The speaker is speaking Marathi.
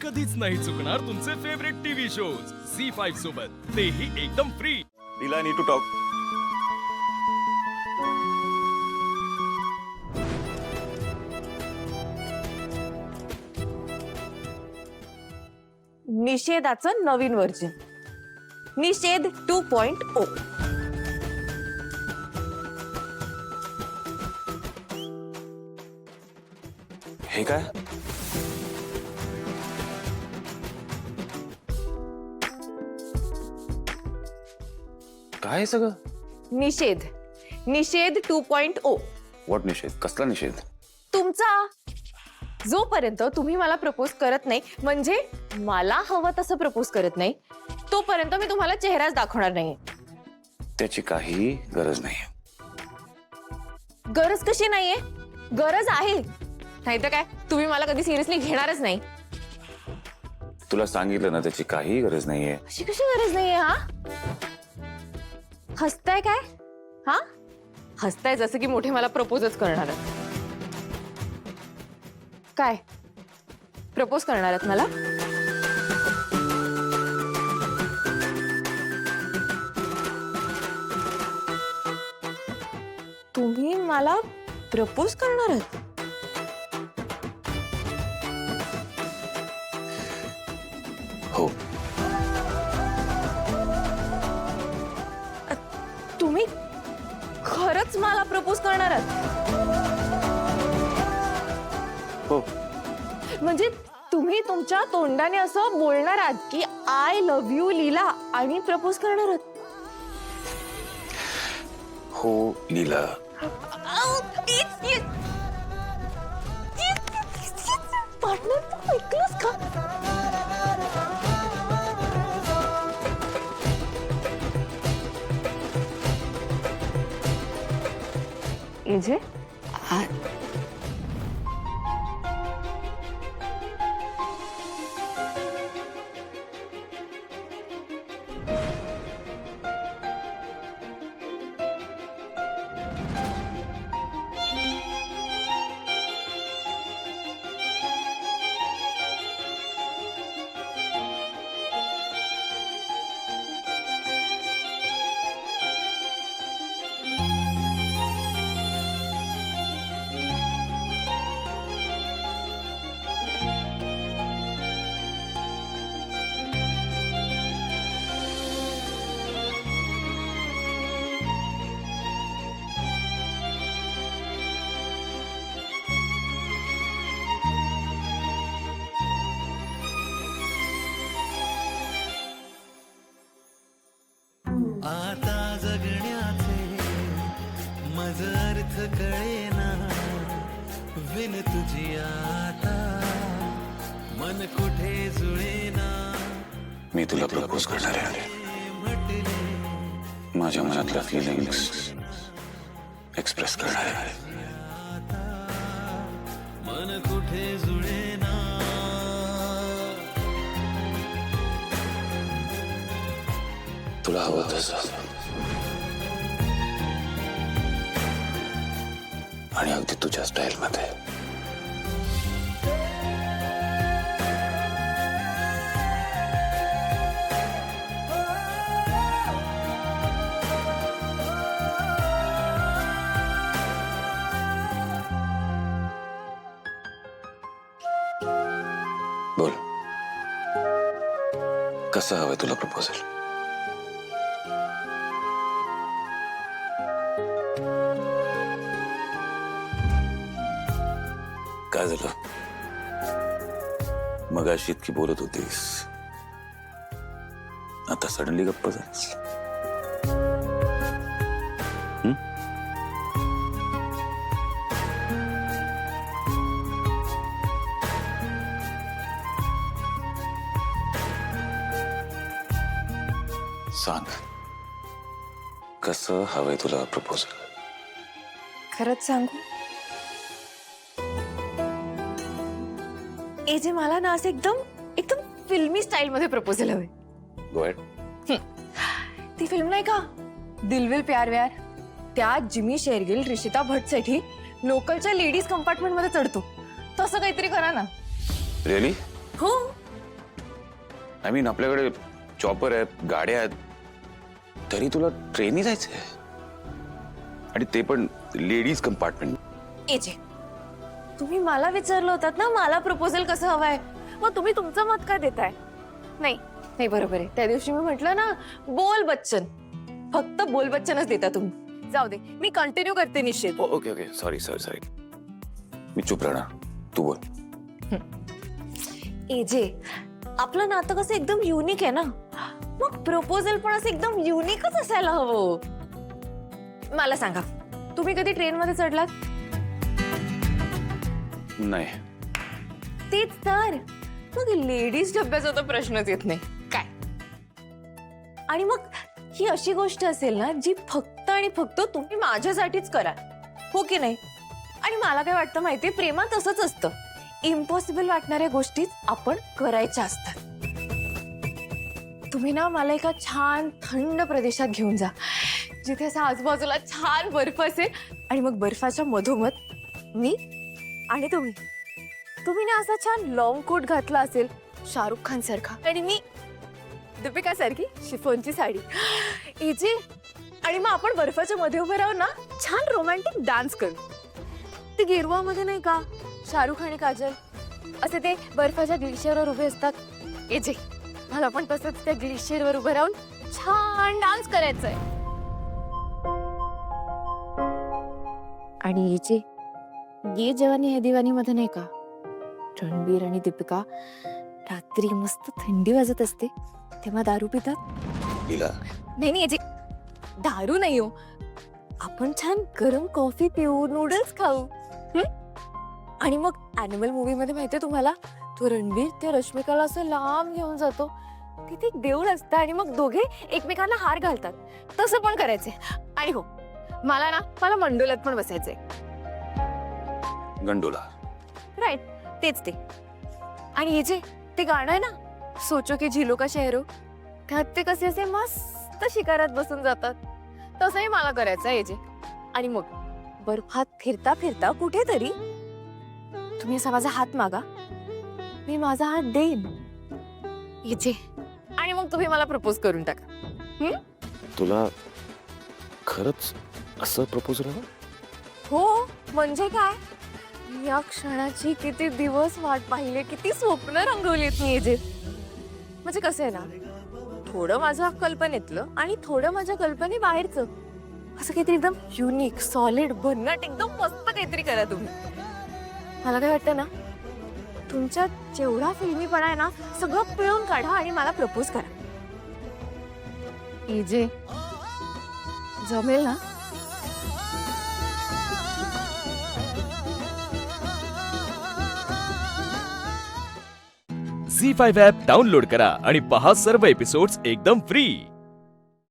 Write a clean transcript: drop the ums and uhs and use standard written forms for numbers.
कधीच नाही चुकणार तुमचे फेवरेट टीव्ही शोज झी5 सोबत, तेही एकदम free. Leela, I need to talk. निषेधाचं नवीन व्हर्जन, निषेध 2.0. हे काय? काय सगळं? निषेध, निषेध 2.0. व्हॉट निषेध? कसला निषेध? तुमचा. जोपर्यंत तुम्ही मला प्रपोज करत नाही, म्हणजे मला हवं तसं प्रपोज करत नाही, तोपर्यंत मी तुम्हाला चेहराच दाखवणार नाही. त्याची काही गरज नाही. गरज कशी नाहीये? गरज आहे. नाहीतर काय, तुम्ही मला कधी सिरियसली घेणारच नाही. तुला सांगितलं ना, त्याची काही गरज नाहीये. अशी कशी गरज नाहीये? हा, हसताय काय? हा, हसताय जसं की मोठे मला प्रपोजच करणार. काय प्रपोज करणार आहात मला? तुम्ही मला प्रपोज करणार आहात? हो. तुम्ही खरंच मला प्रपोज करणार आहात? हो. म्हणजे तुम्ही तुमच्या तोंडाने असं बोलणार आहात की आय लव्ह यू लीला आणि प्रपोज करणार आहात? हो लीला. पार्टनर, तू ऐकलंस का? एजे, आता जगण्याचे मज अर्थ कळेना, विन तुझी आता मन कुठे जुळेना. मी तुला प्रपोज करणार आहे. म्हटले माझ्या मनातल्या फिलिंग्स एक्सप्रेस करणार आहे. मन कुठे जुळेना. तुला हवं तसं आणि अगदी तुझ्या स्टाईल मध्ये. बोल, कसं हवंय तुला प्रपोजल? काय झालं? मगाशी इतकी बोलत होतीस, आता सडनली गप्प झालीस. सांग, कसं हवंय तुला प्रपोजल? खरंच सांगू? एजे, मला ना असं एकदम एकदम फिल्मी स्टाईल मध्ये प्रपोजल हवे. Go ahead. ती फिल्म नाही का, दिल विल प्यार व्यार? त्यात जिमी शेरगिल ऋषिता भट्टसाठी लोकलच्या लेडीज कंपार्टमेंट मध्ये चढतो, तसं काहीतरी करा ना. रिअली? हो, आय मीन आपल्याकडे चॉपर आहेत, गाड्या आहेत, तरी तुला ट्रेननी जायचंय आणि ते पण लेडीज कंपार्टमेंट. एजे, तुम्ही मला विचारलं होतात ना मला प्रपोजल कसं हवंय, मग तुम्ही तुमचं मत काय देताय? नाही नाही बरोबर आहे, त्या दिवशी मी म्हटलं ना बोल बच्चन, फक्त बोल बच्चनच देता तुम्ही. जाऊ दे, मी कंटिन्यू करते निश्चित. Okay okay sorry sorry sorry, मी चुप राहणार, तू बोल. एजे, आपलं नातं कसं एकदम युनिक आहे ना, मग प्रपोजल पण असं एकदम युनिकच असायला हवं. मला सांगा, तुम्ही कधी ट्रेन मध्ये चढलात? नाही. तेच तर, मग लेडीज डब्याचा तर प्रश्नच येत नाही काय. आणि मग ही अशी गोष्ट असेल ना जी फक्त आणि फक्त तुम्ही माझ्यासाठीच करा, हो की नाही? आणि मला काय वाटतं माहितीये, प्रेमात असंच असतं, इम्पॉसिबल वाटणाऱ्या गोष्टीच आपण करायच्या असतात. तुम्ही ना मला एका छान थंड प्रदेशात घेऊन जा, जिथे असं आजूबाजूला छान बर्फ असेल आणि मग बर्फाच्या मधोमध मी आणि तुम्ही ना असा छान लॉंग कोट घातला असेल शाहरुख खान सारखा, आणि मी दीपिका सारखी शिफॉनची साडी. इजी, आणि मग आपण बर्फाच्या मध्ये उभे राहून ना छान रोमॅन्टिक डान्स करू. ते गेरुवामध्ये नाही का शाहरुख आणि काजल असे ते बर्फाच्या ग्लेशियरवर उभे असतात. इजी, मला पण तसंच त्या ग्लेशियरवर उभं राहून छान डान्स करायचंय. आणि इजी, ये जवानी है दिवानी मध्ये नाही का रणबीर आणि दीपिका रात्री मस्त थंडी वाजत असते तेव्हा दारू पितात. लीला, नाही नाही, दारू नाही हो, आपण छान गरम कॉफी पिऊ, नूडल्स खाऊ. आणि मग ॲनिमल मूवी मध्ये माहितीये तुम्हाला, तो रणबीर त्या रश्मिकाला असं लांब घेऊन जातो, तिथे एक देऊळ असतं आणि मग दोघे एकमेकांना हार घालतात. तसं पण करायचंय. आणि हो, मला मंडोलात पण बसायचंय. गंडोला. राईट, तेच ते. आणि हे जे ते गाणं आहे ना, सोचो की झिलो का शहरो, त्यात ते कसे असे मस्त शिकारात बसून जातात, तसंही मला करायचं आहे जे. आणि मग बर्फात फिरता फिरता कुठेतरी तुम्ही असा माझा हात मागा, मी माझा हात देईन जे, आणि मग तुम्ही मला प्रपोज करून टाका. तुला खरंच असं प्रपोजल हवं? हो, म्हणजे काय, या क्षणाची किती दिवस वाट पाहिले, किती स्वप्न रंगवलीत मी जे. म्हणजे कसं आहे ना, थोडं माझ्या कल्पनेतलं आणि थोडं माझ्या कल्पनेबाहेरचं, असं काहीतरी एकदम युनिक, सॉलिड, भन्नाट, एकदम मस्त काहीतरी करा तुम्ही. मला काय वाटतं ना, तुमच्यात जेवढा फिल्मीपणा आहे ना सगळं पिळून काढा आणि मला प्रपोज करा. इजे, जमेल ना? झी5 ॲप डाउनलोड करा आणि पहा सर्व एपिसोड्स एकदम फ्री.